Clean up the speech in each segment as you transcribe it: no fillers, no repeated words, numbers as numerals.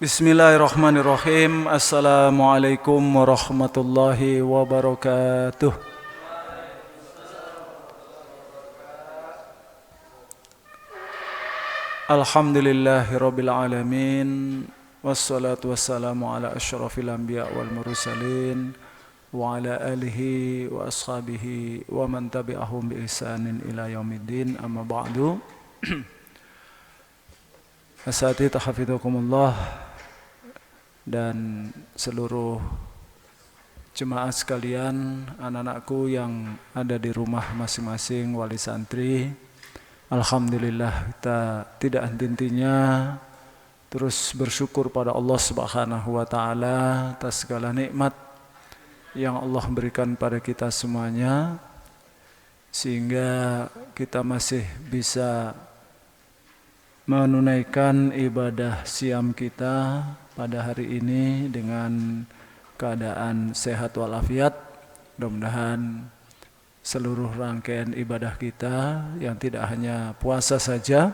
Bismillahirrahmanirrahim. Assalamualaikum warahmatullahi wabarakatuh. Alhamdulillahirabbil alamin. Wassalatu wassalamu ala asyrafil anbiya wal mursalin wa ala alihi wa ashabihi wa man tabi'ahum bi ihsanin ila yaumiddin. Amma ba'du. Asatidz hafizakumullah dan seluruh jemaah sekalian, anak-anakku yang ada di rumah masing-masing, wali santri. Alhamdulillah kita tidak henti-hentinya terus bersyukur pada Allah Subhanahu wa taala atas segala nikmat yang Allah berikan pada kita semuanya, sehingga kita masih bisa menunaikan ibadah siam kita pada hari ini dengan keadaan sehat walafiat. Mudah-mudahan seluruh rangkaian ibadah kita yang tidak hanya puasa saja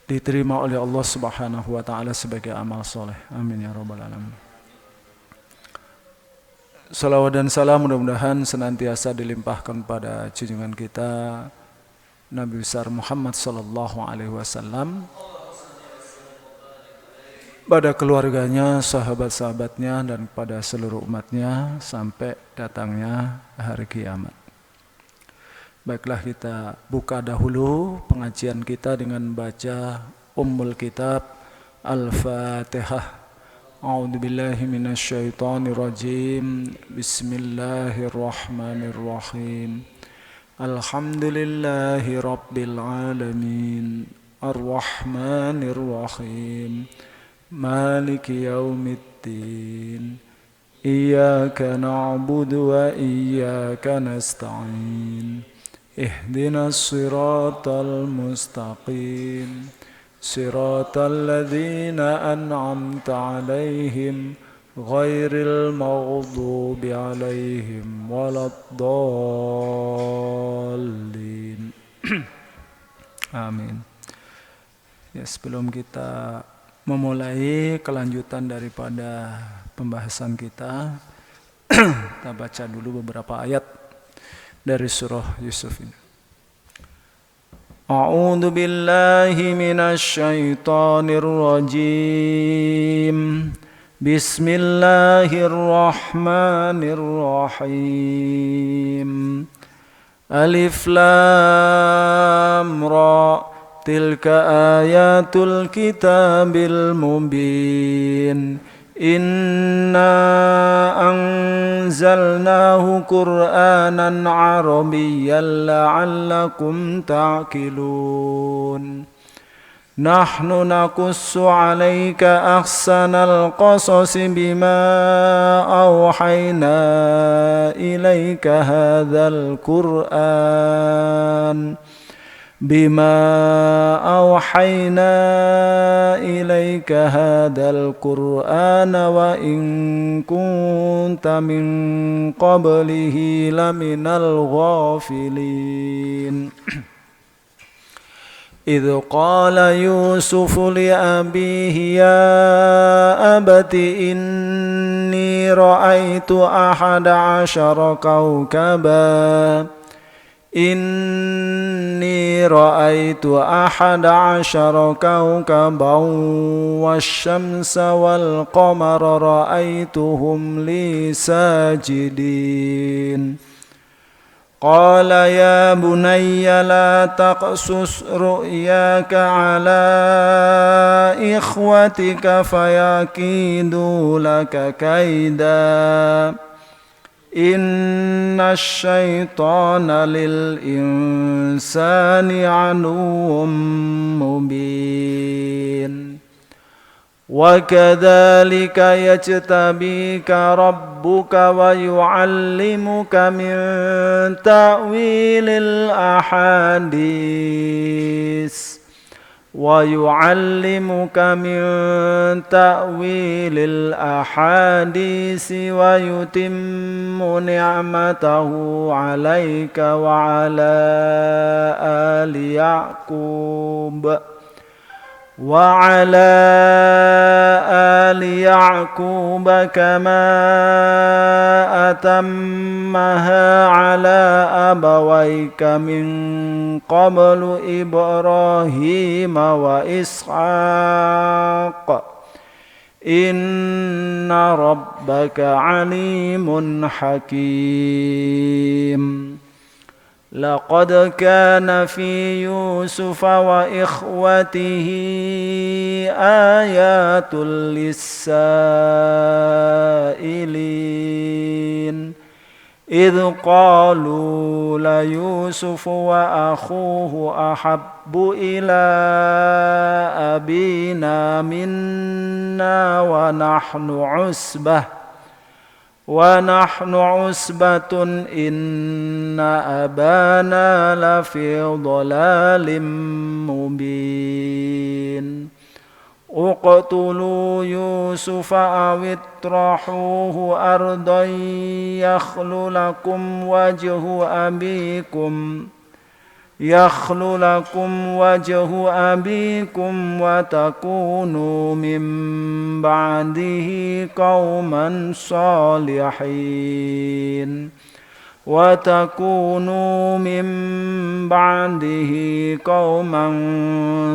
diterima oleh Allah Subhanahu wa taala sebagai amal soleh. Amin ya rabbal alamin. Salawat dan salam mudah-mudahan senantiasa dilimpahkan pada junjungan kita Nabi besar Muhammad sallallahu alaihi wasallam, pada keluarganya, sahabat-sahabatnya, dan pada seluruh umatnya sampai datangnya hari kiamat. Baiklah, kita buka dahulu pengajian kita dengan baca Ummul Kitab Al-Fatihah. A'udzubillahi minasyaitonirrajim. Bismillahirrahmanirrahim. Alhamdulillahi rabbil alamin. Ar-Rahmanir Rahim. Maliki yaumiddin. Iyyaka na'budu wa iyyaka nasta'in. Ihdinas siratal mustaqim. Siratal ladzina an'amta 'alaihim ghairil maghdubi 'alaihim waladdallin. Amin. Ya, sebelum kita memulai kelanjutan daripada pembahasan kita, kita baca dulu beberapa ayat dari surah Yusuf ini. A'udzu billahi minasy syaithanir rajim. Bismillahirrahmanirrahim. Alif lam ra. Tilka ayatul kitabil mubin. Inna anzalnahu Qur'anan Arabiyyan la'allakum ta'qilun. Nahnu naqussu 'alaika ahsanal qasasi bima awhayna ilaika hadzal Qur'an. بما أوحينا إليك هذا القرآن وإن كنت من قبله لمن الغافلين. إذ قال يوسف لأبيه يا أبت إني رأيت 11 كوكبا إني رأيت 11 كوكبا والشمس والقمر رأيتهم لي ساجدين. قال يا بني لا تقصص رؤياك على إخوتك فيكيدوا لك كيدا. Inna syaitana lil insani aduwwum mubin. Wa kadzalika yajtabika rabbuka wa yu'allimuka min ta'wilil ahadits. ويعلمك من تأويل الأحاديث ويتم نعمته عليك وعلى آل يعقوب وعلى آل يعقوب كما أتمها على أبويك من قبل إبراهيم وإسحاق إن ربك عليم حكيم لقد كان في يوسف وإخوته آيات للسائلين إذ قالوا ليوسف وأخوه أحب إلى أبينا منا ونحن عصبة إن أبانا لفي ضلال مبين اقتلوا يوسف أو اطرحوه أرضا يخل لكم وجه أبيكم وتكونوا من بعده قوما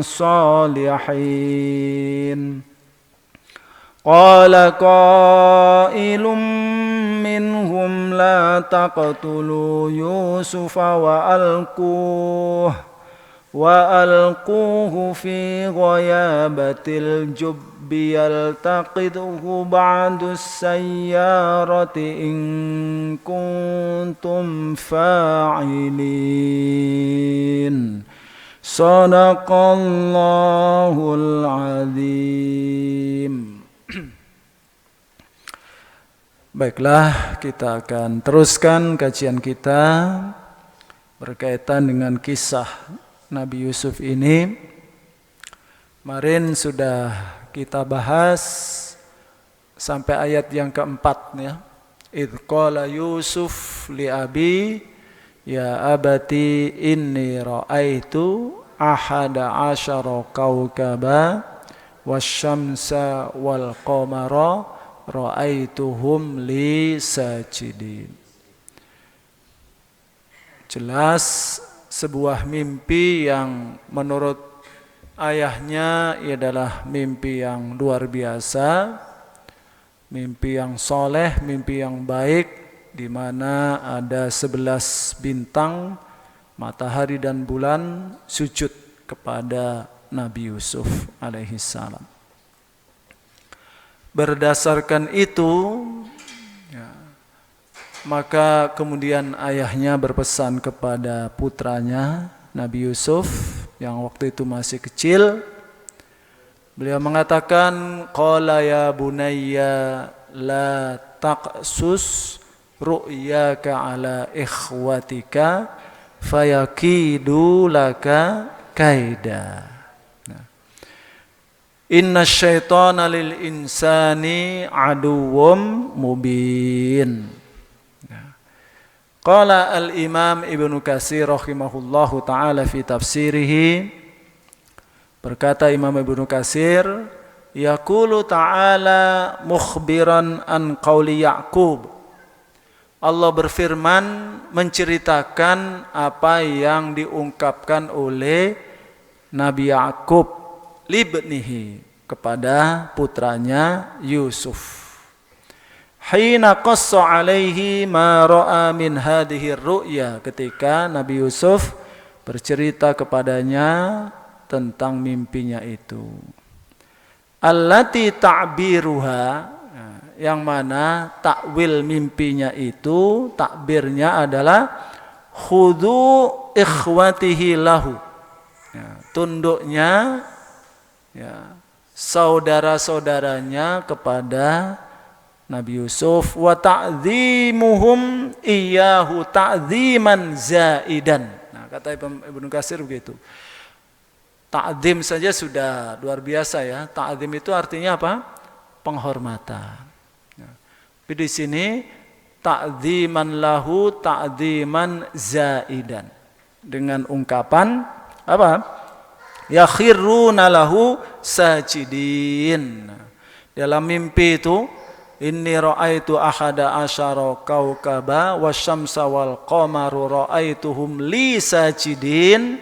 صالحين قال قائل منهم لا تقتلوا يوسف وألقوه في غيابة الجب يلتقطه بعض السيارة إن كنتم فاعلين صدق الله العظيم. Baiklah, kita akan teruskan kajian kita berkaitan dengan kisah Nabi Yusuf ini. Kemarin sudah kita bahas sampai ayat yang keempat ya. Idh qala Yusuf li abi ya abati inni ra'aitu ahada asyara kawkaba wasyamsa wal qamara ra'aituhum li sajidin. Jelas sebuah mimpi yang menurut ayahnya adalah mimpi yang luar biasa, mimpi yang soleh, mimpi yang baik, di mana ada 11 bintang, matahari dan bulan sujud kepada Nabi Yusuf alaihissalam. Berdasarkan itu, maka kemudian ayahnya berpesan kepada putranya Nabi Yusuf yang waktu itu masih kecil. Beliau mengatakan, qala ya bunayya la taqsus ru'yaka ala ikhwatika fayakidu laka kaida. Inna syaitana lil insani aduwwum mubin. Qala al-imam Ibnu Katsir rahimahullahu ta'ala fi tafsirihi, berkata Imam Ibnu Katsir, yaqulu ta'ala mukhbiran an qauli Ya'qub. Allah berfirman menceritakan apa yang diungkapkan oleh Nabi Ya'qub libnihi, kepada putranya Yusuf. Hina qassa alaihi ma ra'a min hadhihi ru'ya, ketika Nabi Yusuf bercerita kepadanya tentang mimpinya itu. Allati ta'biruha, yang mana takwil mimpinya itu, takbirnya adalah khudu ikhwatihi lahu, tunduknya saudara-saudaranya kepada Nabi Yusuf, wa ta'zimuhum iyyahu ta'ziman zaidan. Nah, kata Ibnu Katsir begitu. Ta'zim saja sudah luar biasa ya. Ta'zim itu artinya apa? Penghormatan. Nah, tapi di sini ta'ziman lahu ta'ziman zaidan, dengan ungkapan apa? yakhirruna lahu sajidin. Dalam mimpi itu, inni ra'aitu ahada asyara kaukaba wasyamsa wal qamaru ra'aituhum li sajidin.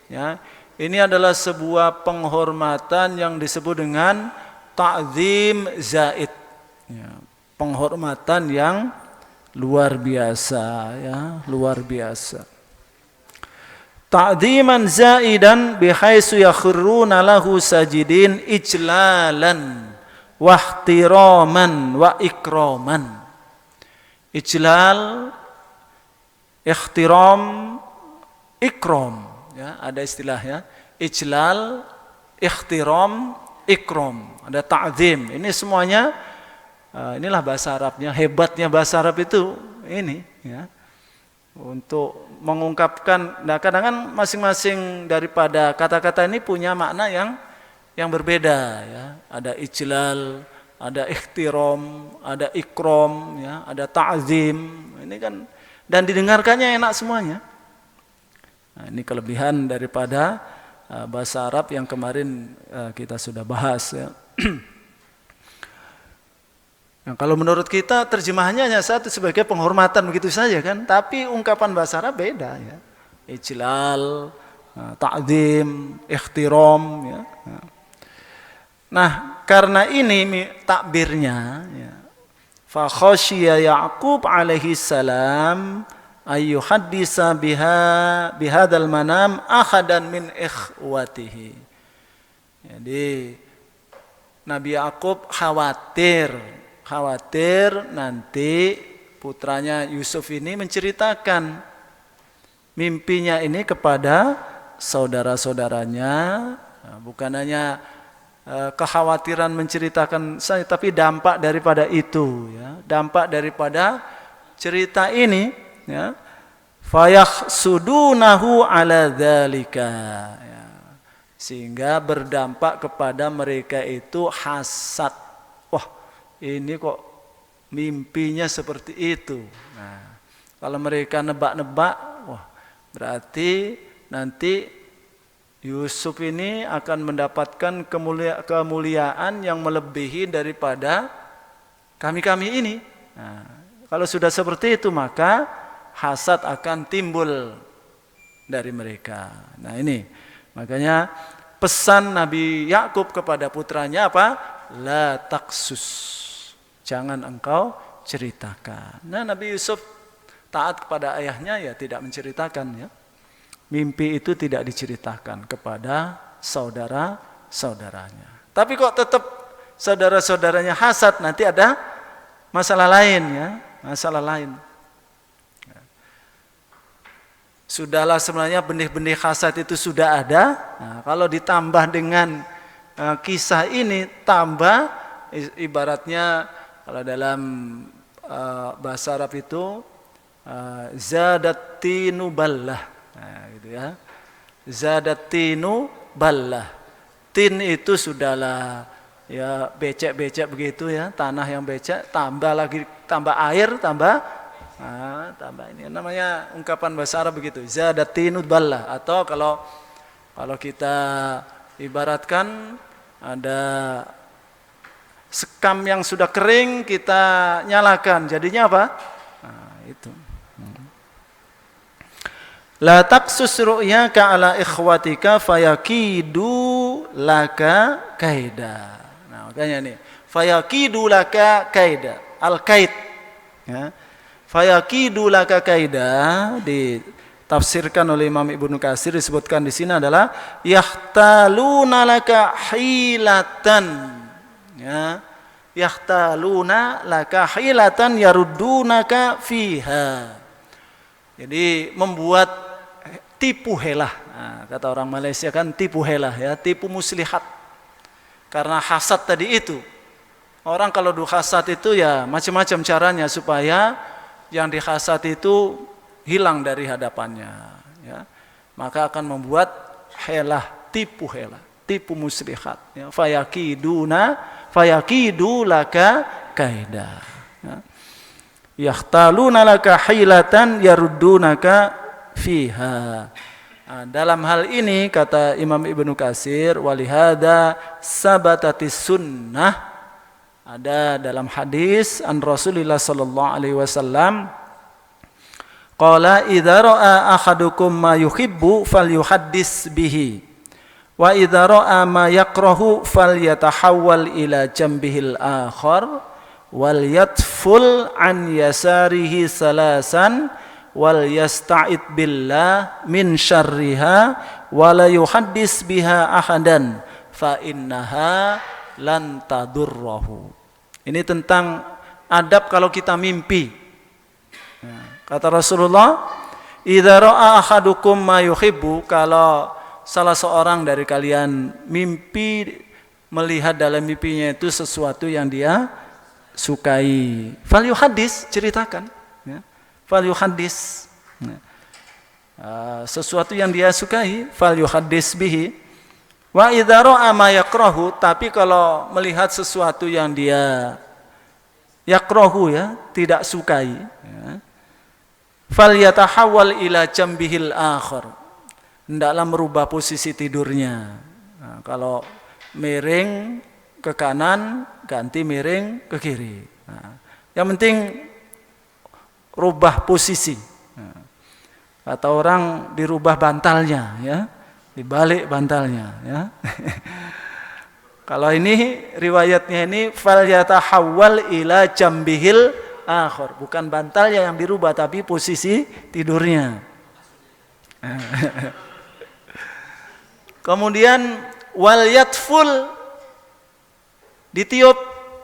Ya, ini adalah sebuah penghormatan yang disebut dengan ta'zim zaid. Ya, penghormatan yang luar biasa, ya, luar biasa. Ta'ziman zaidan bihaitsu yakhruna lahu sajidin ijlalan wahtiraman wa ikraman. Ijlal, ihtiram, ikram, ya, ada istilahnya. Ijlal, ihtiram, ikram, ada ta'zim. Ini semuanya inilah bahasa Arabnya. Hebatnya bahasa Arab itu ini, ya, untuk mengungkapkan. Nah, kadang-kadang masing-masing daripada kata-kata ini punya makna yang berbeda, ya. Ada ijlal, ada ihtiram, ada ikram, ya, ada ta'zim. Ini kan, dan didengarkannya enak semuanya. Nah, ini kelebihan daripada bahasa Arab yang kemarin kita sudah bahas, ya. Nah, kalau menurut kita terjemahannya hanya satu, sebagai penghormatan begitu saja kan, tapi ungkapan bahasa Arab beda, ya. Ijlal, ta'zim, ihtiram, ya. Nah, karena ini takbirnya, ya, fa khasyiya Ya'qub alaihi salam ayyuhaddisa bihadzal manam ahadan min ikhwatihi. Jadi Nabi Ya'qub khawatir nanti putranya Yusuf ini menceritakan mimpinya ini kepada saudara-saudaranya. Nah, bukan hanya kekhawatiran menceritakan saya, tapi dampak daripada itu, ya, dampak daripada cerita ini, ya, fayakhsudunahu ala dzalika, ya, sehingga berdampak kepada mereka itu hasad. Wah, ini kok mimpinya seperti itu. Nah, kalau mereka nebak-nebak, wah, berarti nanti Yusuf ini akan mendapatkan kemuliaan yang melebihi daripada kami-kami ini. Nah, kalau sudah seperti itu, maka hasad akan timbul dari mereka. Nah, ini makanya pesan Nabi Ya'qub kepada putranya apa? La taksus, jangan engkau ceritakan. Nah, Nabi Yusuf taat kepada ayahnya, ya tidak menceritakan, ya. Mimpi itu tidak diceritakan kepada saudara-saudaranya. Tapi kok tetap saudara-saudaranya hasad, nanti ada masalah lain, ya, masalah lain. Sudahlah, sebenarnya benih-benih hasad itu sudah ada. Nah, kalau ditambah dengan kisah ini, tambah ibaratnya kalau dalam bahasa Arab itu zadatinu ballah. Nah, gitu, ya. Zadatinu ballah. Tin itu sudahlah, ya, becek-becek begitu, ya, tanah yang becek, tambah lagi, tambah air, tambah ini namanya ungkapan bahasa Arab begitu, zadatinu ballah. Atau kalau kita ibaratkan ada sekam yang sudah kering, kita nyalakan, jadinya apa? Nah, itu. La taksus ru'yaka ala ikhwatika fayakidu laka kaida. Nah, makanya nih, fayakidu laka kaida, al-kaid, ya. Fayakidu laka kaida ditafsirkan oleh Imam Ibnu Katsir, disebutkan di sini adalah yahtaluna laka hilatan, ya. Yahtaluna laka hilatan yaruddunaka fiha. Jadi membuat tipu helah. Nah, kata orang Malaysia kan tipu helah, ya, tipu muslihat. Karena hasad tadi itu. Orang kalau hasad itu, ya, macam-macam caranya supaya yang dihasad itu hilang dari hadapannya, ya. Maka akan membuat helah, tipu muslihat, ya. Fayakidu laka kaida, ya. Yahtaluna laka hilatan yaruddunaka fiha. Nah, dalam hal ini kata Imam Ibnu Katsir, walihada sabatatis sunnah, ada dalam hadis an Rasulullah sallallahu alaihi wasallam, qala idza ra'a ahadukum ma yuhibbu falyuhaddis bihi wa idza ra'a ma yakrahu falyatahawwal ila jambihil akhar wal yatful an yasarihi salasan wal yasta'id billah min syarriha wa la yuhaddis biha ahadan fa innaha lan tadurruhu. Ini tentang adab kalau kita mimpi. Kata Rasulullah, idza ra'a ahadukum ma yuhibbu, kalau salah seorang dari kalian mimpi, melihat dalam mimpinya itu sesuatu yang dia sukai, falyuhaddis, ceritakan, ya. Falyuhaddis, sesuatu yang dia sukai, falyuhaddis bihi. Wa idza ra'a ma yakrahu, tapi kalau melihat sesuatu yang dia yakrahu, ya, tidak sukai, ya, falyatahawwal ila jambihil akhar, hendaklah merubah posisi tidurnya. Nah, kalau miring ke kanan, ganti miring ke kiri. Nah, yang penting rubah posisi. Nah, kata orang dirubah bantalnya, ya, dibalik bantalnya, ya. Kalau ini riwayatnya ini falyatahawwal ila jambihil akhar, bukan bantalnya yang dirubah tapi posisi tidurnya. Kemudian wal yatful, ditiup,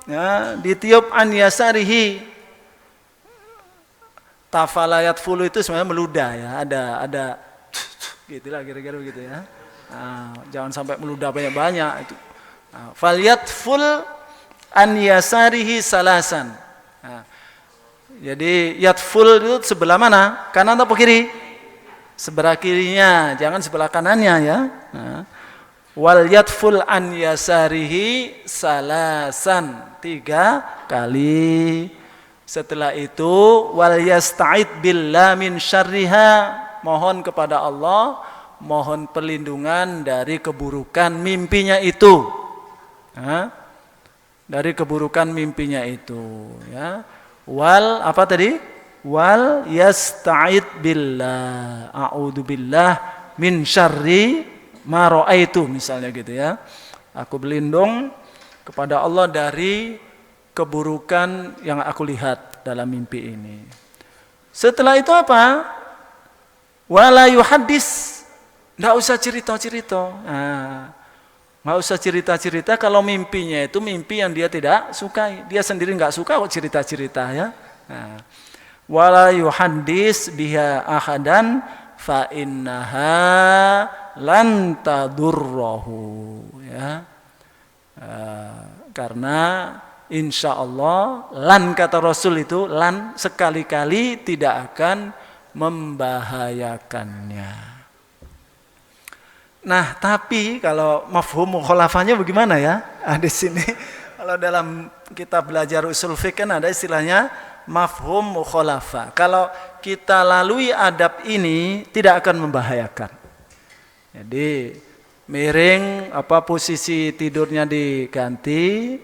ya, ditiup an yasarihi. Tafala yatfulu itu sebenarnya meludah, ya, ada gitulah kira-kira begitu, ya. Nah, jangan sampai meludah banyak-banyak itu. Nah, fal yatful an yasarihi salasan. Nah, jadi yatful itu sebelah mana? Kanan atau kiri? Sebelah kirinya, jangan sebelah kanannya, ya. Nah, wal yatful an yasarihi salasan, 3 kali. Setelah itu wal yasta'id billah min syarriha, mohon kepada Allah, mohon perlindungan dari keburukan mimpinya itu. Nah, dari keburukan mimpinya itu, ya. Wal apa tadi? Wal yasta'id billah, a'udzubillah min syarri ma ra'aitu, misalnya gitu, ya. Aku berlindung kepada Allah dari keburukan yang aku lihat dalam mimpi ini. Setelah itu apa? Wala yuhaddis, enggak usah cerita-cerita. Nah, enggak usah cerita-cerita kalau mimpinya itu mimpi yang dia tidak sukai. Dia sendiri enggak suka kok cerita-cerita, ya. Nah, wala yuhaddis biha ahadan fa innaha lan tadurruhu, ya. Karena insya Allah, lan kata Rasul itu, lan sekali-kali tidak akan membahayakannya. Nah, tapi kalau mafhum mukhalafahnya bagaimana, ya? Di sini kalau dalam kita belajar usul fiqh kan ada istilahnya mafhum mukhalafah. Kalau kita lalui adab ini tidak akan membahayakan. Jadi miring, posisi tidurnya diganti,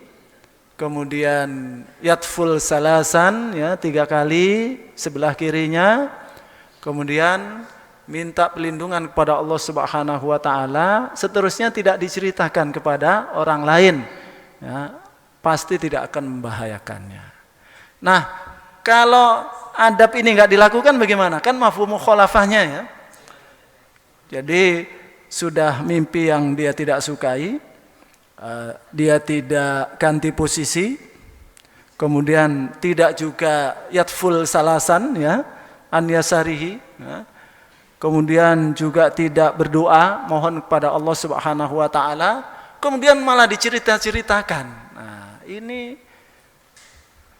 kemudian yatful salasan, ya, 3 kali sebelah kirinya, kemudian minta perlindungan kepada Allah Subhanahu wa taala, seterusnya tidak diceritakan kepada orang lain, ya, pasti tidak akan membahayakannya. Nah, kalau adab ini enggak dilakukan bagaimana? Kan mafhum mukhalafahnya, ya. Jadi sudah mimpi yang dia tidak sukai, dia tidak ganti posisi, kemudian tidak juga yatful salasan, ya, an yasarihi, ya. Kemudian juga tidak berdoa mohon kepada Allah Subhanahu wa taala, kemudian malah dicerita-ceritakan. Nah, ini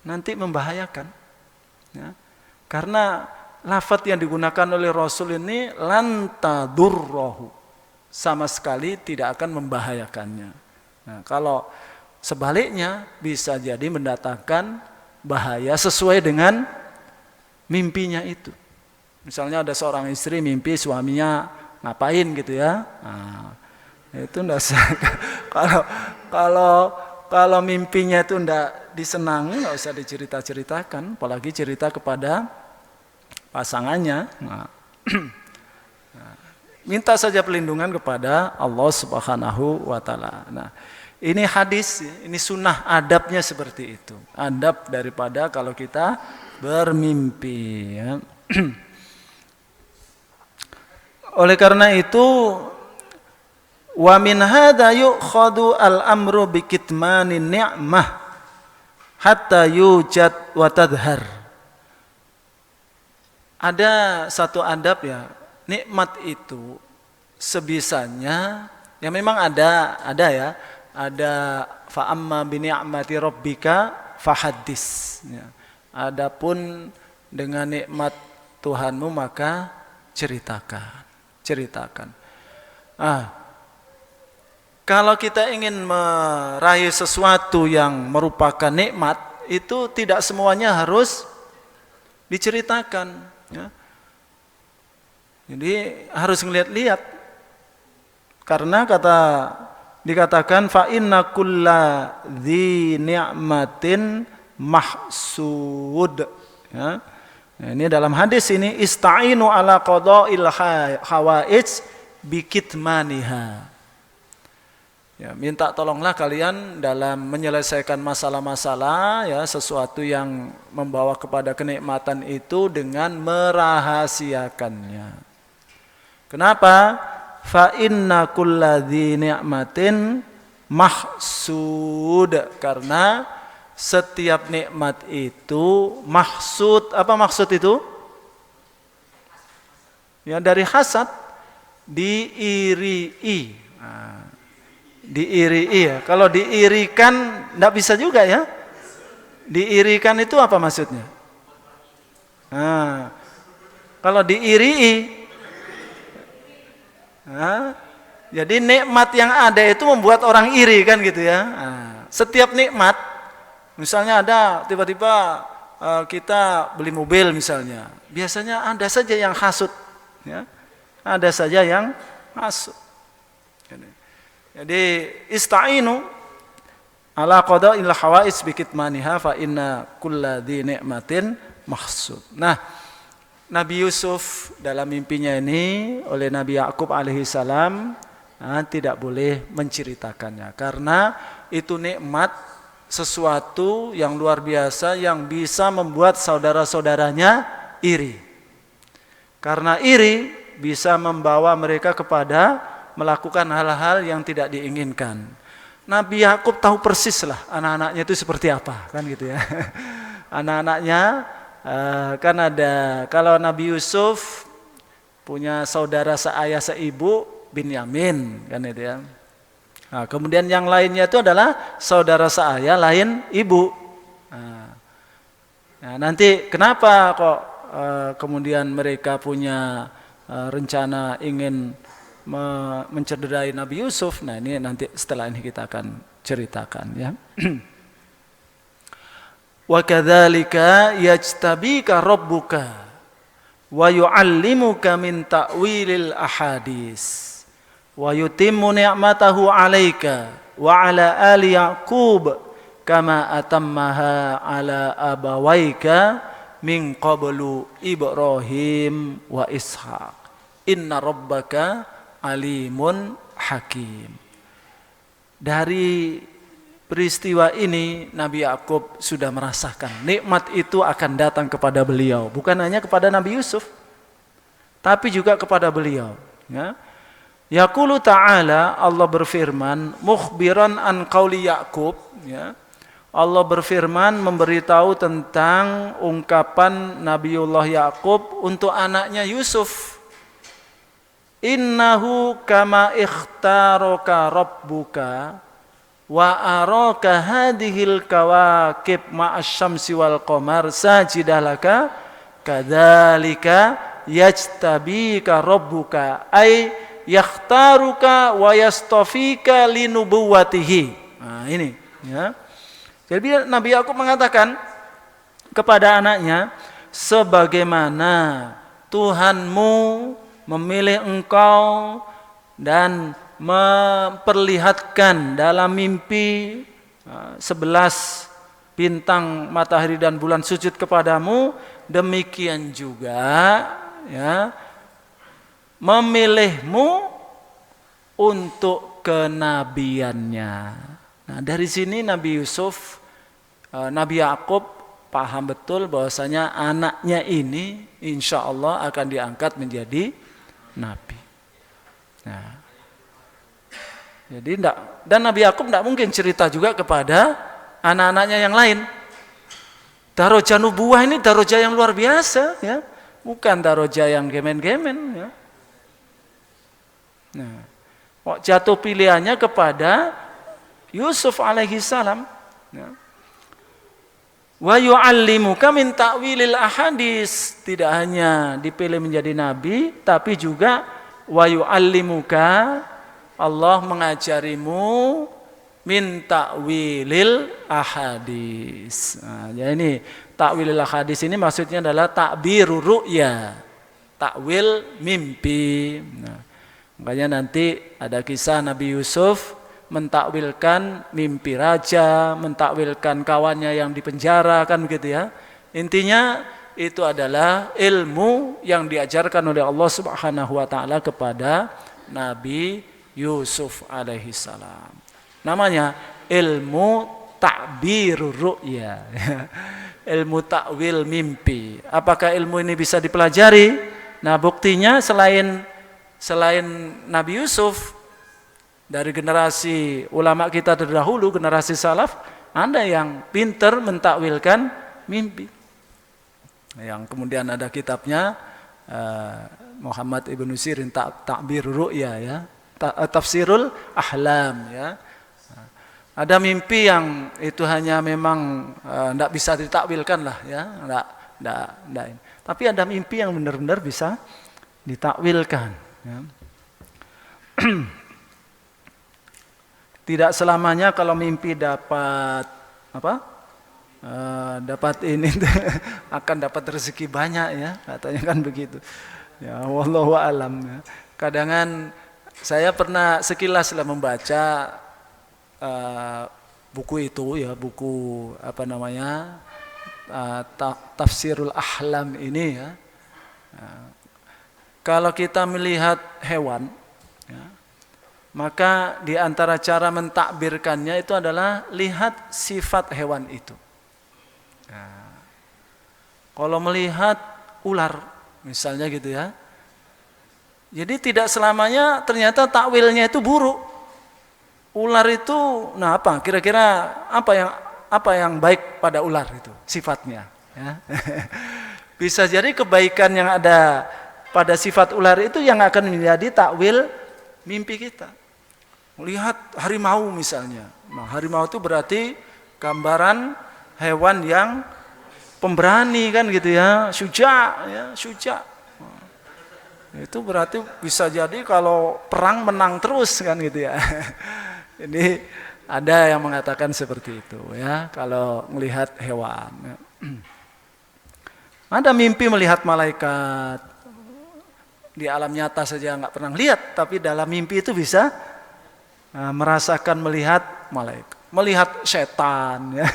nanti membahayakan, ya. Karena lafaz yang digunakan oleh Rasul ini lan tadurruhu, sama sekali tidak akan membahayakannya. Nah, kalau sebaliknya bisa jadi mendatangkan bahaya sesuai dengan mimpinya itu. Misalnya ada seorang istri mimpi suaminya ngapain gitu ya. Nah, itu enggak usah. kalau mimpinya itu enggak disenangi, enggak usah dicerita-ceritakan, apalagi cerita kepada pasangannya. Nah, minta saja perlindungan kepada Allah Subhanahu wa taala. Nah, ini hadis, ini sunnah adabnya seperti itu. Adab daripada kalau kita bermimpi ya. Oleh karena itu, wa min hadza yu'khadhu al-amru bi kitmanin ni'mah hatta yujad wa tadhhar. Ada satu adab ya, nikmat itu sebisanya ya memang ada ya, ada fa amma bi ni'mati rabbika fahaddis ya. Adapun dengan nikmat Tuhanmu maka ceritakan. Kalau kita ingin meraih sesuatu yang merupakan nikmat, itu tidak semuanya harus diceritakan ya. Jadi harus ngeliat-liat. Karena dikatakan fa inna kulla dzi ni'matin mahsud ya. Nah, ini dalam hadis ini ista'inu ala qada'il hawaij bikitmaniha. Ya, minta tolonglah kalian dalam menyelesaikan masalah-masalah ya, sesuatu yang membawa kepada kenikmatan itu dengan merahasiakannya. Kenapa? Fa inna kulladzi ni'matin mahsud, karena setiap nikmat itu mahsud. Apa maksud itu? Ya, dari hasad, diirii. Nah, diirii ya. Kalau diirikan enggak bisa juga ya. Diirikan itu apa maksudnya? Nah, kalau diirii, nah, jadi nikmat yang ada itu membuat orang iri kan gitu ya. Nah, setiap nikmat, misalnya ada tiba-tiba kita beli mobil misalnya, biasanya ada saja yang hasud, ya, ada saja yang hasud. Jadi ista'inu ala qada'il hawaij bikitmaniha fa inna kulla dzi ni'matin mahsud. Nah, Nabi Yusuf dalam mimpinya ini oleh Nabi Yakub alaihissalam tidak boleh menceritakannya, karena itu nikmat, sesuatu yang luar biasa yang bisa membuat saudara-saudaranya iri. Karena iri bisa membawa mereka kepada melakukan hal-hal yang tidak diinginkan. Nabi Yakub tahu persis lah anak-anaknya itu seperti apa, kan gitu ya. Anak-anaknya kan ada, kalau Nabi Yusuf punya saudara seayah seibu Binyamin, kan itu ya. Nah, kemudian yang lainnya itu adalah saudara seayah lain ibu. Nah, nanti kenapa kok kemudian mereka punya rencana ingin mencederai Nabi Yusuf? Nah, ini nanti setelah ini kita akan ceritakan ya. Wa kadzalika yajtabika rabbuka wa yu'allimuka min ta'wilil ahadits wa yutimmu ni'matahu 'alaika wa 'ala ali Yaqub kama atammaha 'ala abawaika min qablu Ibrahim wa Ishaq. Inna rabbaka alimun hakim. Dari peristiwa ini Nabi Yakub sudah merasakan nikmat itu akan datang kepada beliau, bukan hanya kepada Nabi Yusuf tapi juga kepada beliau ya. Yaqulu ta'ala, Allah berfirman mukhbiran an qauli Yaqub ya. Allah berfirman memberitahu tentang ungkapan Nabiullah Yaqub untuk anaknya Yusuf. Innahu kama ikhtaraka rabbuka wa araka hadhil kawakib ma'asyamsi wal qamar sajidalaka kadzalika yajtabika rabbuka ay yakhtaruka wa yastafika linubuwatihi. Nah, ini ya. Jadi Nabi Yakub mengatakan kepada anaknya, sebagaimana Tuhanmu memilih engkau dan memperlihatkan dalam mimpi 11 bintang, matahari dan bulan sujud kepadamu, demikian juga ya memilihmu untuk kenabiannya. Nah, dari sini Nabi Yusuf, Nabi Yakub paham betul bahwasanya anaknya ini insya Allah akan diangkat menjadi nabi. Nah, jadi dan Nabi Yakub tidak mungkin cerita juga kepada anak-anaknya yang lain. Darajah nubuwah ini darajah yang luar biasa, ya, bukan darajah yang gemen-gemen. Ya. Nah, jatuh pilihannya kepada Yusuf alaihi salam. Ya. Wa yu'allimuka min ta'wilil ahadis, tidak hanya dipilih menjadi nabi, tapi juga wa yu'allimuka, Allah mengajarimu min ta'wilil ahadis. Nah, jadi ini ta'wilil ahadis ini maksudnya adalah ta'biru ru'ya, takwil mimpi. Nah, makanya nanti ada kisah Nabi Yusuf mentakwilkan mimpi raja, mentakwilkan kawannya yang dipenjara, kan gitu ya. Intinya itu adalah ilmu yang diajarkan oleh Allah Subhanahu wa taala kepada Nabi Yusuf alaihi salam. Namanya ilmu ta'birur ru'ya. Ilmu takwil mimpi. Apakah ilmu ini bisa dipelajari? Nah, buktinya selain Nabi Yusuf, dari generasi ulama kita terdahulu, generasi salaf, ada yang pintar mentakwilkan mimpi. Yang kemudian ada kitabnya Muhammad Ibnu Sirin, Ta'birur Ru'ya, ya, Tafsirul Ahlam, ya. Ada mimpi yang itu hanya memang tidak bisa ditakwilkan lah, ya, enggak. Tapi ada mimpi yang benar-benar bisa ditakwilkan, ya. Tidak selamanya kalau mimpi dapat dapat ini akan dapat rezeki banyak, ya, katanya kan begitu. Ya, wallahu alam. Ya. Kadangan saya pernah sekilas lah membaca buku itu, ya, buku Tafsirul Ahlam ini, ya. Kalau kita melihat hewan, ya, maka di antara cara mentakbirkannya itu adalah lihat sifat hewan itu. Nah, kalau melihat ular misalnya gitu, ya. Jadi tidak selamanya ternyata takwilnya itu buruk. Ular itu, nah apa? Kira-kira apa yang baik pada ular itu sifatnya, ya. Bisa jadi kebaikan yang ada pada sifat ular itu yang akan menjadi takwil mimpi kita. Melihat harimau misalnya. Nah, harimau itu berarti gambaran hewan yang pemberani, kan gitu, ya, syuja. Itu berarti bisa jadi kalau perang menang terus, kan gitu, ya. Ini ada yang mengatakan seperti itu, ya, kalau melihat hewan. Ada mimpi melihat malaikat. Di alam nyata saja nggak pernah lihat, tapi dalam mimpi itu bisa merasakan melihat malaikat, melihat setan, ya.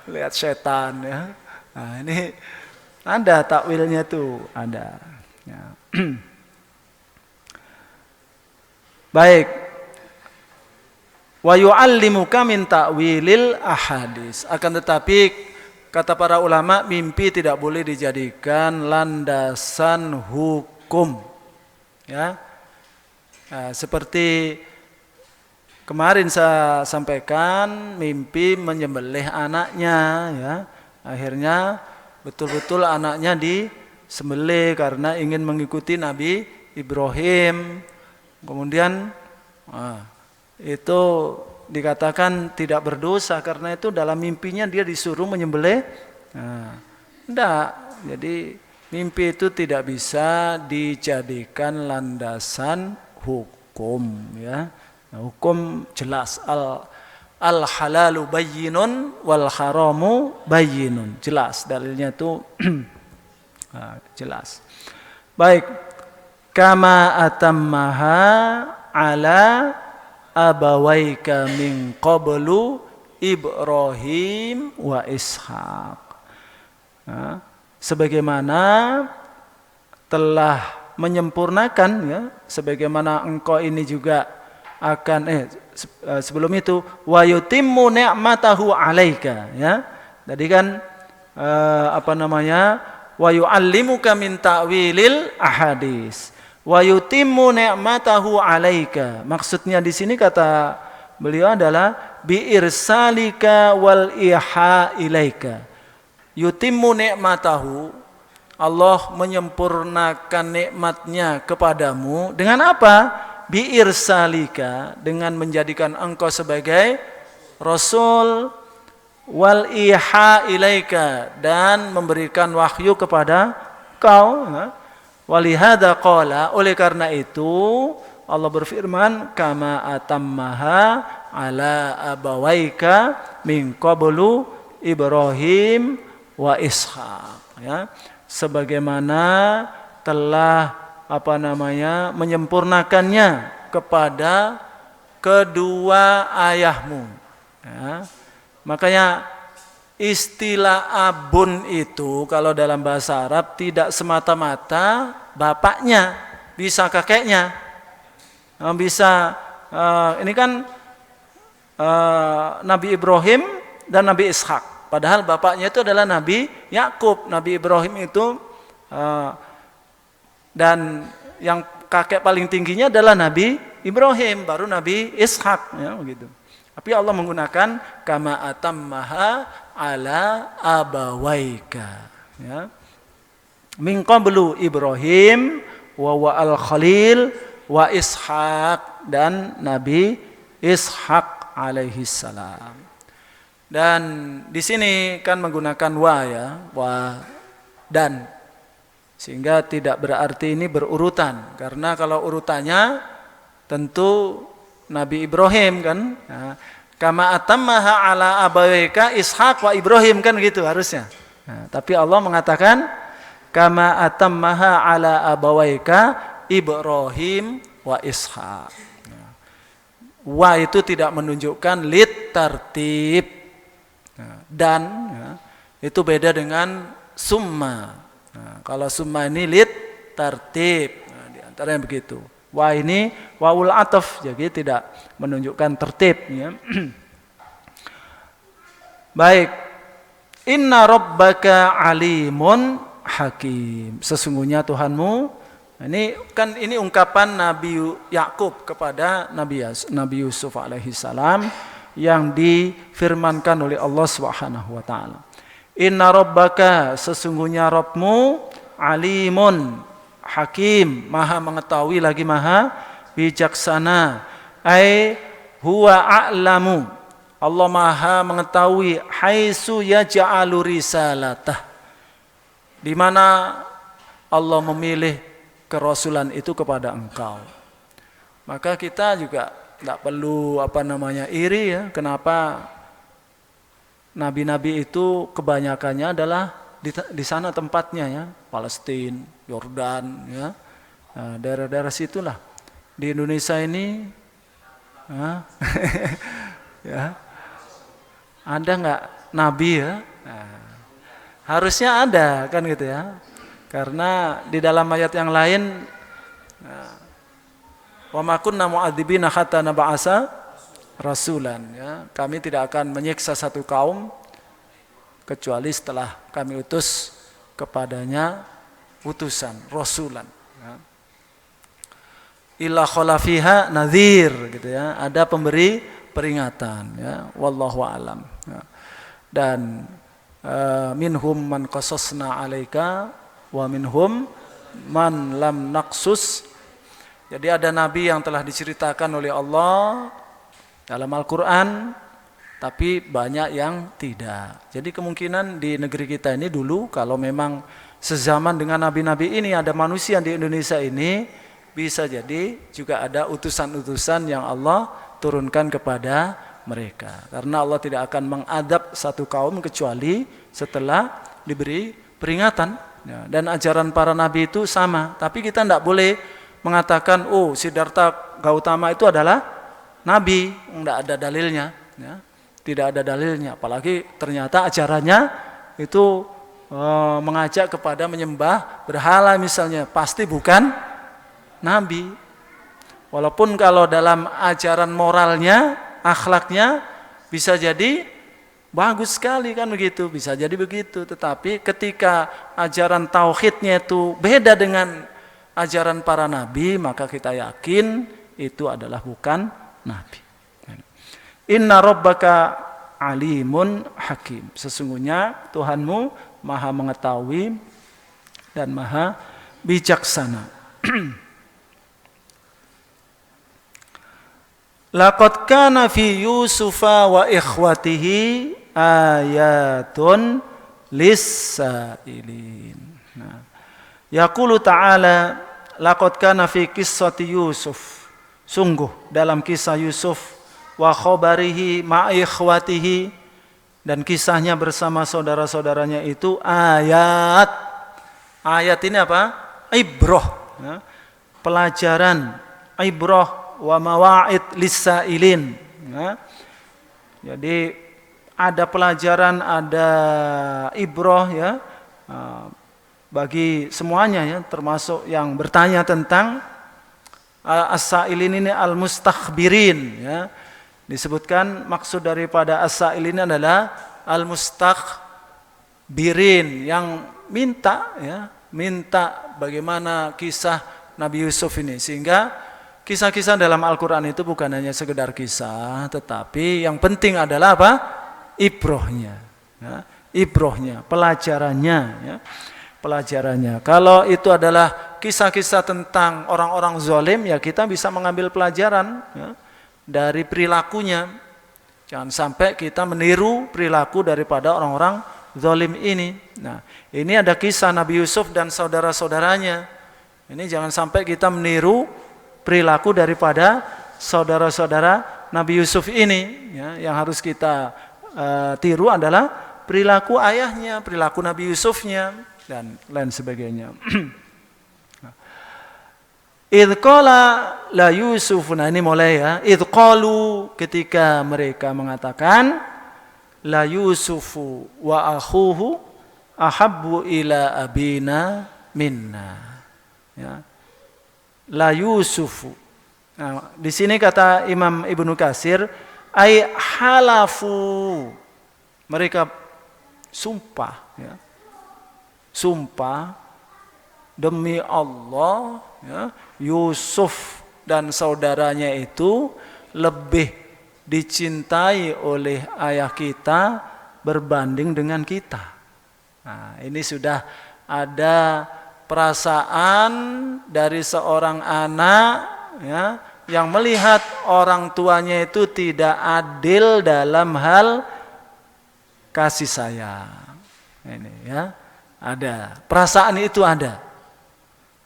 Melihat setan, ya. Nah, ini ada takwilnya tuh, ada. Ya. Baik. Wa yu'allimuka min ta'wilil ahadis. Akan tetapi kata para ulama, mimpi tidak boleh dijadikan landasan hukum, ya. Nah, seperti kemarin saya sampaikan, mimpi menyembelih anaknya, ya. Akhirnya betul-betul anaknya disembelih karena ingin mengikuti Nabi Ibrahim. Kemudian itu dikatakan tidak berdosa karena itu dalam mimpinya dia disuruh menyembelih. Enggak. Jadi mimpi itu tidak bisa dijadikan landasan hukum, ya. Nah, hukum jelas, al halalu bayyinun wal haramu bayyinun, jelas dalilnya itu jelas. Baik, kama atammaha ala abawaika min qablu Ibrahim wa Ishaq. Nah, sebagaimana telah menyempurnakan ya, sebagaimana engkau ini juga akan sebelum itu wa yutimmu ni'matahu 'alaika ya. Tadi kan wa yu'allimuka min ta'wilil ahadits wa yutimmu ni'matahu 'alaika. Maksudnya di sini kata beliau adalah bi irsalika wal iha ilaika. Yutimmu ni'matahu, Allah menyempurnakan nikmatnya kepadamu dengan apa? Bi irsalika, dengan menjadikan engkau sebagai rasul, wal iha ilaika, dan memberikan wahyu kepada kau. Walihada qala, oleh karena itu Allah berfirman, kama atammaha ala abawaika min qablu Ibrahim wa Ishaq ya. Sebagaimana telah menyempurnakannya kepada kedua ayahmu ya. Makanya istilah abun itu kalau dalam bahasa Arab tidak semata-mata bapaknya, bisa kakeknya. Bisa ini kan Nabi Ibrahim dan Nabi Ishak. Padahal bapaknya itu adalah Nabi Yakub. Nabi Ibrahim itu dan yang kakek paling tingginya adalah Nabi Ibrahim, baru Nabi Ishak ya begitu. Tapi Allah menggunakan kama atammaha ala abawaika ya. Min qablu Ibrahim wa al-Khalil wa Ishaq, dan Nabi Ishaq alaihi salam. Dan di sini kan menggunakan wa ya, wa dan, sehingga tidak berarti ini berurutan, karena kalau urutannya tentu Nabi Ibrahim kan nah, kama atammaha ala abawaika Ishaq wa Ibrahim kan gitu harusnya. Nah, tapi Allah mengatakan kama atammaha ala abawaika Ibrahim wa Ishaq. Wa itu tidak menunjukkan lit tartib. Dan itu beda dengan summa. Kalau summa ini lit tartib. Di antaranya begitu. Wa ini waul ataf, jadi tidak menunjukkan tertib. Ya. Baik. Inna rabbaka alimun hakim. Sesungguhnya Tuhanmu. Ini ungkapan Nabi Yakub kepada Nabi Yusuf alaihi salam yang difirmankan oleh Allah Subhanahu wa taala. Inna rabbaka, sesungguhnya Rabbmu, alimun hakim, maha mengetahui lagi maha bijaksana. Ai huwa a'lamu, Allah maha mengetahui haitsu yaj'alu risalatah, di mana Allah memilih kerasulan itu kepada engkau. Maka kita juga tidak perlu iri ya, kenapa nabi-nabi itu kebanyakannya adalah di sana tempatnya ya, Palestina, Yordan ya. Nah, daerah-daerah situlah. Di Indonesia ini ya. Ada enggak nabi ya? Nah, harusnya ada kan gitu ya. Karena di dalam ayat yang lain wa ma kunna mu'adzibina hatta nab'asa rasulan ya, kami tidak akan menyiksa satu kaum kecuali setelah kami utus kepadanya utusan rasulan ya. Illa khala fiha nadhir gitu ya, ada pemberi peringatan ya, wallahu alam ya. Dan minhum man qasasna 'alaika wa minhum man lam naqsus. Jadi ada nabi yang telah diceritakan oleh Allah dalam Al-Qur'an, tapi banyak yang tidak. Jadi kemungkinan di negeri kita ini dulu kalau memang sezaman dengan nabi-nabi ini ada manusia di Indonesia ini, bisa jadi juga ada utusan-utusan yang Allah turunkan kepada mereka. Karena Allah tidak akan mengadab satu kaum kecuali setelah diberi peringatan. Ya, dan ajaran para nabi itu sama, tapi kita tidak boleh mengatakan, oh Siddhartha Gautama itu adalah nabi, tidak ada dalilnya, ya. Tidak ada dalilnya. Apalagi ternyata ajarannya itu mengajak kepada menyembah berhala misalnya, pasti bukan nabi. Walaupun kalau dalam ajaran moralnya, akhlaknya bisa jadi bagus sekali kan begitu, bisa jadi begitu. Tetapi ketika ajaran tauhidnya itu beda dengan ajaran para nabi, maka kita yakin itu adalah bukan nabi. Inna rabbaka alimun hakim. Sesungguhnya Tuhanmu maha mengetahui dan maha bijaksana. Laqad kana fi Yusufa wa ikhwatihi ayatun lis-sailin. Nah, yaqulu ta'ala laqad kana fi qissati Yusuf. Sungguh dalam kisah Yusuf wa khabarihi ma ikhwatihi, dan kisahnya bersama saudara-saudaranya itu ayat. Ayat ini apa? Ibrah, ya. Pelajaran, ibrah wa mawa'id lis-sailin, ya. Jadi ada pelajaran, ada ibrah, ya, bagi semuanya, ya, termasuk yang bertanya tentang as-sailin ini al-mustakhbirin, ya. Disebutkan maksud daripada as-sailin ini adalah al-mustakhbirin, yang minta, ya, minta bagaimana kisah Nabi Yusuf ini. Sehingga kisah-kisah dalam Al-Quran itu bukan hanya sekedar kisah, tetapi yang penting adalah apa? Ibrohnya, ya. Ibrohnya, pelajarannya, ya. Pelajarannya. Kalau itu adalah kisah-kisah tentang orang-orang zalim, ya kita bisa mengambil pelajaran, ya, dari perilakunya. Jangan sampai kita meniru perilaku daripada orang-orang zalim ini. Nah, ini ada kisah Nabi Yusuf dan saudara-saudaranya. Ini jangan sampai kita meniru perilaku daripada saudara-saudara Nabi Yusuf ini, ya. Yang harus kita tiru adalah perilaku ayahnya, perilaku Nabi Yusufnya, dan lain sebagainya. Idh qala la Yusuf, nah ini mulai, ya. Idh qalu, ketika mereka mengatakan, la Yusufu wa akhuhu ahabbu ila abina minna, ya. La Yusufu. Nah, di sini kata Imam Ibnu Katsir, ai halafu. Mereka sumpah, ya. Sumpah demi Allah, ya, Yusuf dan saudaranya itu lebih dicintai oleh ayah kita berbanding dengan kita. Nah, ini sudah ada perasaan dari seorang anak, ya, yang melihat orang tuanya itu tidak adil dalam hal kasih sayang. Ini, ya, ada perasaan itu ada.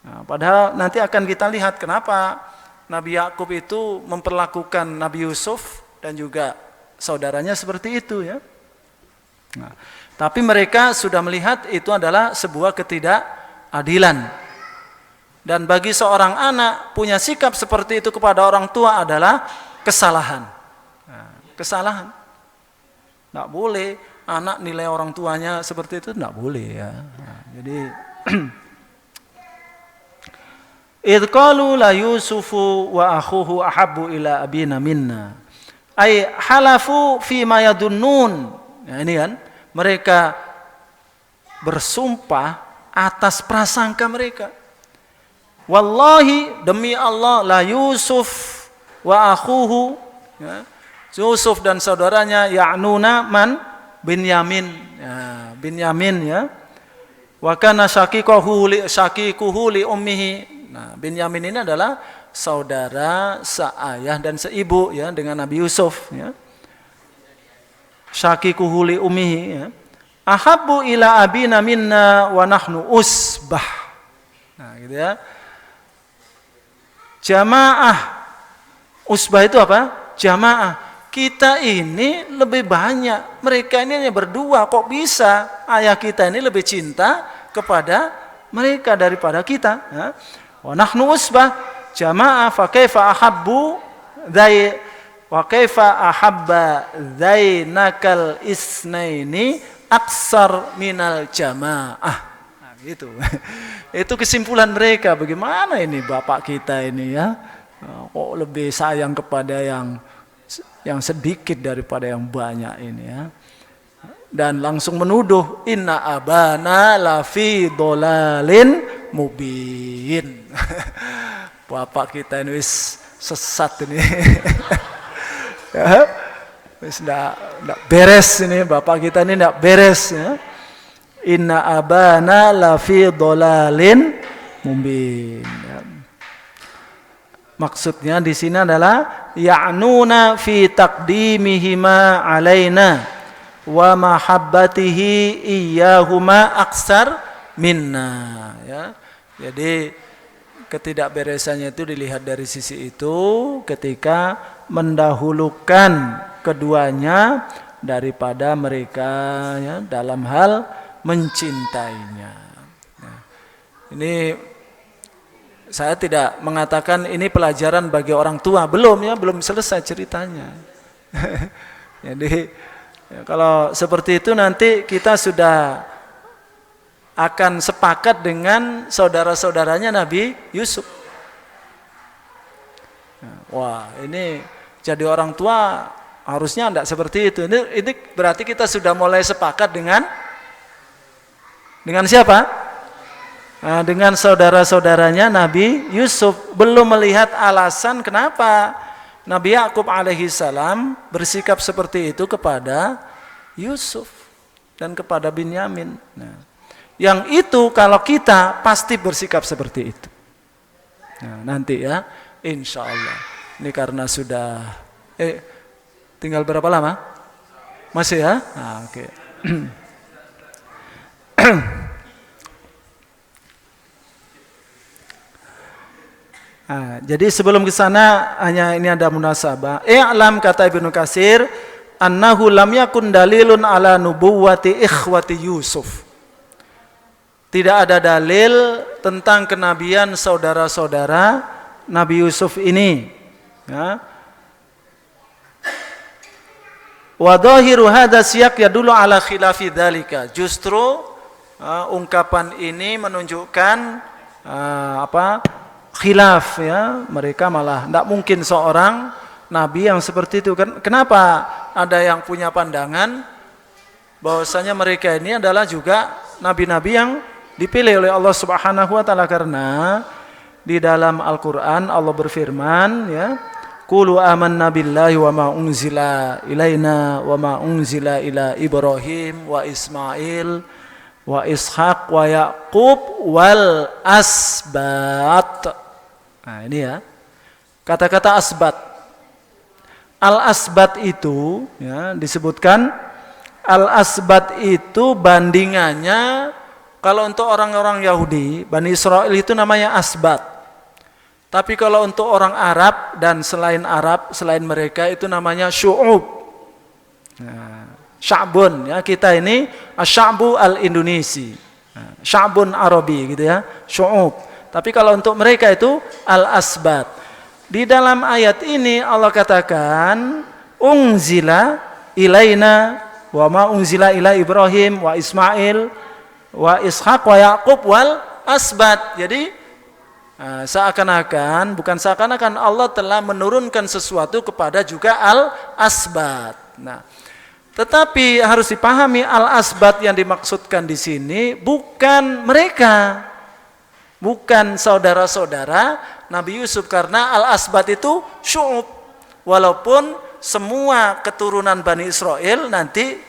Nah, padahal nanti akan kita lihat kenapa Nabi Yakub itu memperlakukan Nabi Yusuf dan juga saudaranya seperti itu, ya. Nah, tapi mereka sudah melihat itu adalah sebuah ketidakadilan. Dan bagi seorang anak punya sikap seperti itu kepada orang tua adalah kesalahan. Nah, kesalahan. Tidak boleh anak nilai orang tuanya seperti itu, tidak boleh, ya. Nah, jadi idh qalu la Yusufu wa akhuhu ahabbu ila abina minna. Ay halafu fi ma yadunnun. Nah, ini kan mereka bersumpah atas prasangka mereka. Wallahi, demi Allah, la Yusuf wa akhuhu, ya, Yusuf dan saudaranya, ya'nuna man Binyamin, ya, Binyamin, ya. Wa kana syakikuhu li ummihi. Nah, Binyamin ini adalah saudara seayah dan seibu, ya, dengan Nabi Yusuf, ya. Syakikuhu li ummihi, ya. Ahabbu ila abina minna wa nahnu usbah. Nah, gitu, ya. Jamaah. Usbah itu apa? Jamaah. Kita ini lebih banyak, mereka ini hanya berdua. Kok bisa ayah kita ini lebih cinta kepada mereka daripada kita, ya? Wa nahnu usbah jama'ah fa kaifa ahabbu dzai wa kaifa ahabba dzainakal isnaini aksar minal jamaah. Nah, gitu. Itu kesimpulan mereka. Bagaimana ini bapak kita ini ya? Kok lebih sayang kepada yang sedikit daripada yang banyak ini ya. Dan langsung menuduh inna abana lafi dolalin mubin. Bapak kita ini wis sesat ini. Ya, wis ndak beres ini, bapak kita ini ndak beres ya. Inna abana lafi dolalin mubin. Ya. Maksudnya di sini adalah ya'nuna fi taqdimihima alaina wa mahabbatihi iyyahuma aksar minna ya. Jadi ketidakberesannya itu dilihat dari sisi itu ketika mendahulukan keduanya daripada mereka ya, dalam hal mencintainya. Nah, ini saya tidak mengatakan ini pelajaran bagi orang tua, belum ya, belum selesai ceritanya. Jadi ya, kalau seperti itu nanti kita sudah akan sepakat dengan saudara-saudaranya Nabi Yusuf. Wah, ini jadi orang tua harusnya tidak seperti itu. Ini berarti kita sudah mulai sepakat dengan siapa? Nah, dengan saudara-saudaranya Nabi Yusuf. Belum melihat alasan kenapa Nabi Yakub alaihi salam bersikap seperti itu kepada Yusuf dan kepada Binyamin. Nah, yang itu kalau kita pasti bersikap seperti itu. Nah, nanti ya, insya Allah. Ini karena sudah tinggal berapa lama? Masih ya? Nah, oke. Nah, jadi sebelum ke sana hanya ini ada munasabah. I'lam kata Ibnu Katsir annahu lam yakun dalilun ala nubuwwati ikhwati Yusuf. Tidak ada dalil tentang kenabian saudara-saudara Nabi Yusuf ini. Ya. Wa dhahiru hadza siyaq yadullu ala khilafi dzalika. Justru ungkapan ini menunjukkan khilaf ya, mereka malah tidak mungkin seorang nabi yang seperti itu. Kenapa ada yang punya pandangan bahwasanya mereka ini adalah juga nabi-nabi yang dipilih oleh Allah Subhanahu wa taala, karena di dalam Al-Qur'an Allah berfirman ya, qulu amanna billahi wa ma unzila ilaina wa ma unzila ila Ibrahim wa Ismail wa Ishaq wa Yaqub wal asbat. Nah, ini ya. Kata-kata asbat. Al-asbat itu ya, disebutkan al-asbat itu bandingannya kalau untuk orang-orang Yahudi, Bani Israel itu namanya asbat. Tapi kalau untuk orang Arab dan selain Arab, selain mereka itu namanya syu'ub. Nah, sya'bun ya, kita ini asy'abu al-Indonesi. Nah, sya'bun Arabi gitu ya, syu'ub. Tapi kalau untuk mereka itu al-asbat. Di dalam ayat ini Allah katakan unzila ilaina wa ma unzila ila Ibrahim wa Ismail wa Ishaq wa Yaqub wal asbat. Jadi seakan-akan Allah telah menurunkan sesuatu kepada juga al-asbat. Nah, tetapi harus dipahami al-asbat yang dimaksudkan di sini bukan mereka. Bukan saudara-saudara Nabi Yusuf, karena al-asbat itu syu'ub. Walaupun semua keturunan Bani Israel nanti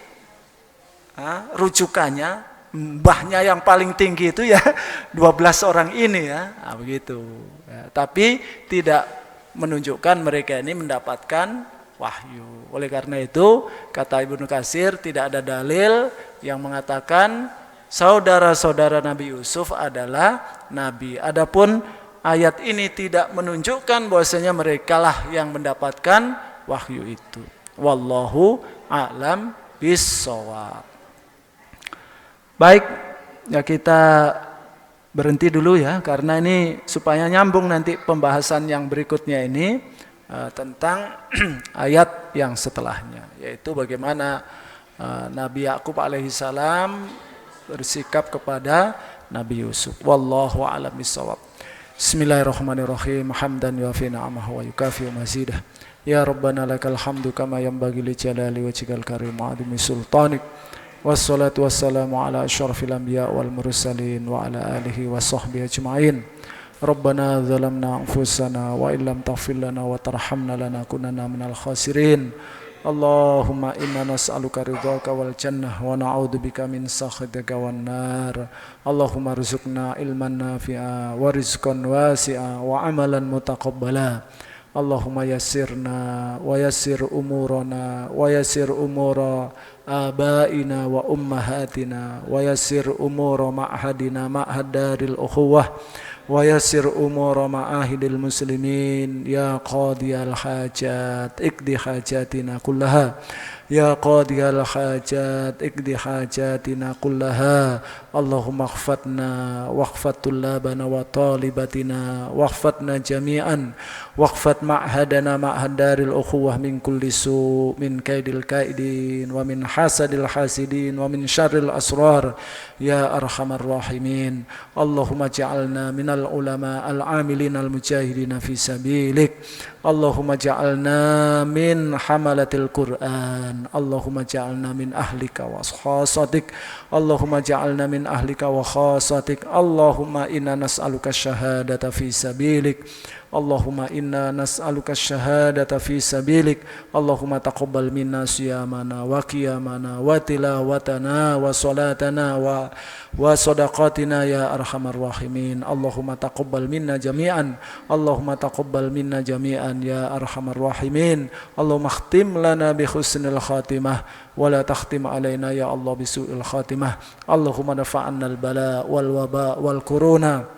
rujukannya mbahnya yang paling tinggi itu ya 12 orang ini ya, begitu. Ya, tapi tidak menunjukkan mereka ini mendapatkan wahyu. Oleh karena itu kata Ibnu Katsir tidak ada dalil yang mengatakan saudara-saudara Nabi Yusuf adalah nabi. Adapun ayat ini tidak menunjukkan bahwasanya merekalah yang mendapatkan wahyu itu. Wallahu a'lam bissawab. Baik, ya kita berhenti dulu ya, karena ini supaya nyambung nanti pembahasan yang berikutnya ini tentang ayat yang setelahnya, yaitu bagaimana Nabi Yakub alaihissalam bersikap kepada Nabi Yusuf. Wallahu a'lam bishawab. Bismillahirrahmanirrahim. Hamdan yuafi ni'amahu wa yukafi mazidah. Ya Rabbana lakal hamdu kama yanbaghi li jalali wajhikal karim wa 'azimi sultanik. Wassalatu wassalamu ala asyrafil anbiya wal mursalin wa ala alihi wa sahbihi ajma'in. Rabbana zalamna anfusana wa illam taghfir lana wa tarhamna lanakunanna minal khasirin. Allahumma inna nas'aluka ridhaka wal jannah wa na'udzubika min sakhatika wan nar. Allahumma rzuqna ilman nafi'a wa rizqan wasi'a wa amalan mutaqabbala. Allahumma yassirna wa yassir umurana wa yassir umura abaina wa ummahatina wa yassir umura ma'hadina ma'had daril ukhuwah wa yassir umura ma'ahidil muslimin ya qadiyal hajat ikdi hajatina kullaha ya qadiyal hajat ikdi hajatina kullaha. Allahumma akhfatna wakhfat tullabana wa talibatina wakhfatna jami'an wakhfat ma'hadana ma'had daril ukhuwah min kulli su' min kaidil kaidin wa min hasadil hasidin wa min syarril asrar ya arhamar rahimin. Allahumma ja'alna minal ulama al-amilin al-mujahidin fi sabilik. Allahumma ja'alna min hamalatil Qur'an. Allahumma ja'alna min ahlika wa khasatik. Allahumma ja'alna min ahlika wa khasatik. Allahumma inna nas'aluka syahadata fi sabilik. Allahumma inna nas'aluka syahadata fi sabilik. Allahumma taqabbal minna siyamana wa qiyamana wa tilawatana wa salatana wa sadaqatina ya arhamar rahimin. Allahumma taqabbal minna jami'an. Allahumma taqabbal minna jami'an ya arhamar rahimin. Allahumma khtim lana bi husnil khatimah wa la takhtim alaina ya Allah bi su'il khatimah. Allahumma dafa'anna al-bala wal waba wal corona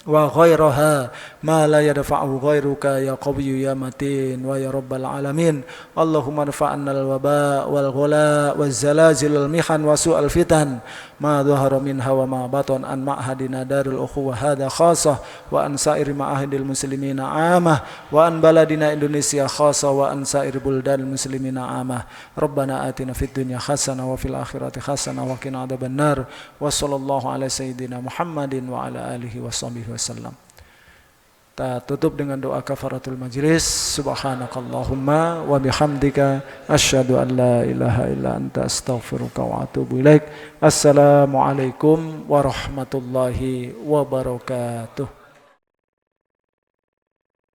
wa ghairaha ma la yadfa'u ghairuka ya qawiyyu ya matin wa ya rabbal alamin. Allahumma rfa'na al-waba wal ghala waz zalazil al mihan wa su'al fitan ma dhahara minha wa ma batan an ma'hadina darul ukhuwah hadha khasah wa an sa'iri ma'ahidil muslimina amah wa an baladina Indonesia khasah wa an sa'iri buldanil muslimina amah. Rabbana atina fid dunya hasanah wa fil akhirati hasanah wa qina adzabannar. Wa sallallahu ala sayyidina Muhammadin wa ala alihi wa sahbihi wasallam. Kita tutup dengan doa kafaratul majlis. Subhanakallahumma wa bihamdika asyhadu an la ilaha illa anta astaghfiruka wa atubu ilaik. Assalamualaikum warahmatullahi wabarakatuh.